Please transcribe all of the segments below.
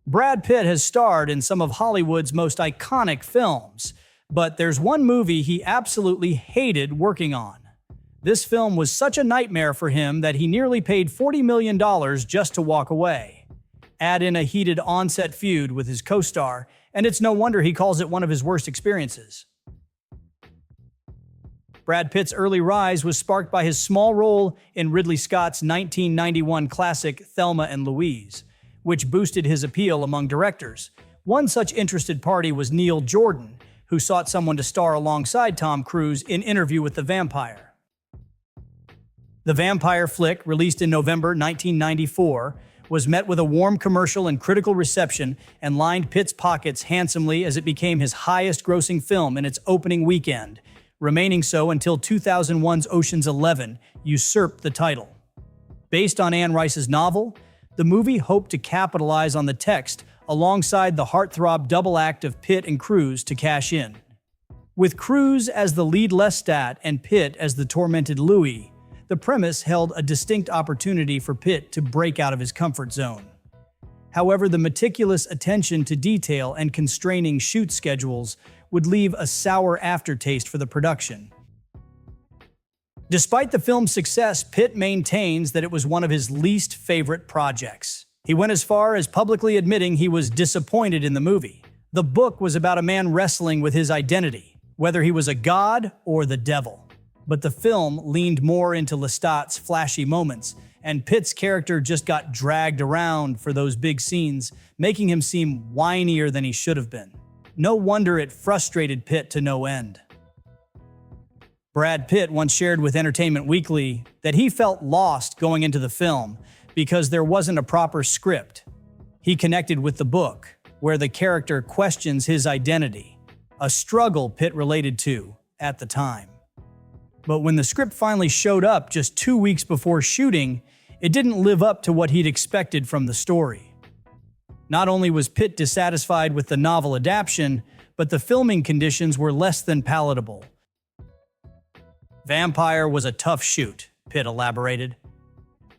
Brad Pitt has starred in some of Hollywood's most iconic films, but there's one movie he absolutely hated working on. This film was such a nightmare for him that he nearly paid $40 million just to walk away. Add in a heated on-set feud with his co-star, and it's no wonder he calls it one of his worst experiences. Brad Pitt's early rise was sparked by his small role in Ridley Scott's 1991 classic Thelma and Louise, which boosted his appeal among directors. One such interested party was Neil Jordan, who sought someone to star alongside Tom Cruise in Interview with the Vampire. The vampire flick, released in November 1994, was met with a warm commercial and critical reception and lined Pitt's pockets handsomely as it became his highest-grossing film in its opening weekend, remaining so until 2001's Ocean's 11 usurped the title. Based on Anne Rice's novel, the movie hoped to capitalize on the text alongside the heartthrob double act of Pitt and Cruise to cash in. With Cruise as the lead Lestat and Pitt as the tormented Louis, the premise held a distinct opportunity for Pitt to break out of his comfort zone. However, the meticulous attention to detail and constraining shoot schedules would leave a sour aftertaste for the production. Despite the film's success, Pitt maintains that it was one of his least favorite projects. He went as far as publicly admitting he was disappointed in the movie. The book was about a man wrestling with his identity, whether he was a god or the devil. But the film leaned more into Lestat's flashy moments, and Pitt's character just got dragged around for those big scenes, making him seem whinier than he should have been. No wonder it frustrated Pitt to no end. Brad Pitt once shared with Entertainment Weekly that he felt lost going into the film because there wasn't a proper script. He connected with the book, where the character questions his identity, a struggle Pitt related to at the time. But when the script finally showed up just 2 weeks before shooting, it didn't live up to what he'd expected from the story. Not only was Pitt dissatisfied with the novel adaptation, but the filming conditions were less than palatable. Vampire was a tough shoot, Pitt elaborated.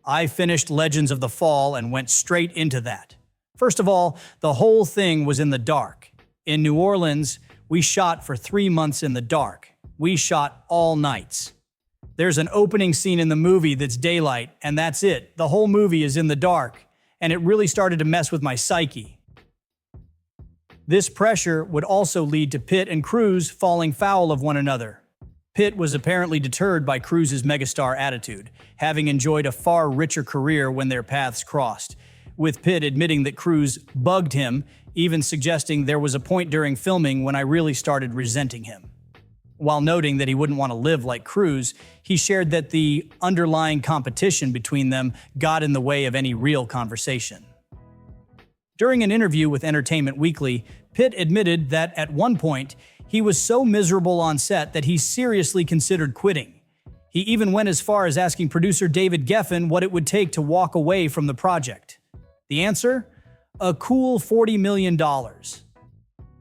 I finished Legends of the Fall and went straight into that. First of all, the whole thing was in the dark. In New Orleans, we shot for 3 months in the dark. We shot all nights. There's an opening scene in the movie that's daylight, and that's it. The whole movie is in the dark, and it really started to mess with my psyche. This pressure would also lead to Pitt and Cruise falling foul of one another. Pitt was apparently deterred by Cruise's megastar attitude, having enjoyed a far richer career when their paths crossed, with Pitt admitting that Cruise bugged him, even suggesting there was a point during filming when I really started resenting him. While noting that he wouldn't want to live like Cruise, he shared that the underlying competition between them got in the way of any real conversation. During an interview with Entertainment Weekly, Pitt admitted that at one point, he was so miserable on set that he seriously considered quitting. He even went as far as asking producer David Geffen what it would take to walk away from the project. The answer? A cool $40 million.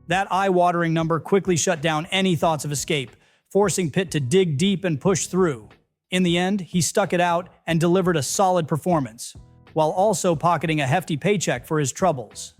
That eye-watering number quickly shut down any thoughts of escape, forcing Pitt to dig deep and push through. In the end, he stuck it out and delivered a solid performance, while also pocketing a hefty paycheck for his troubles.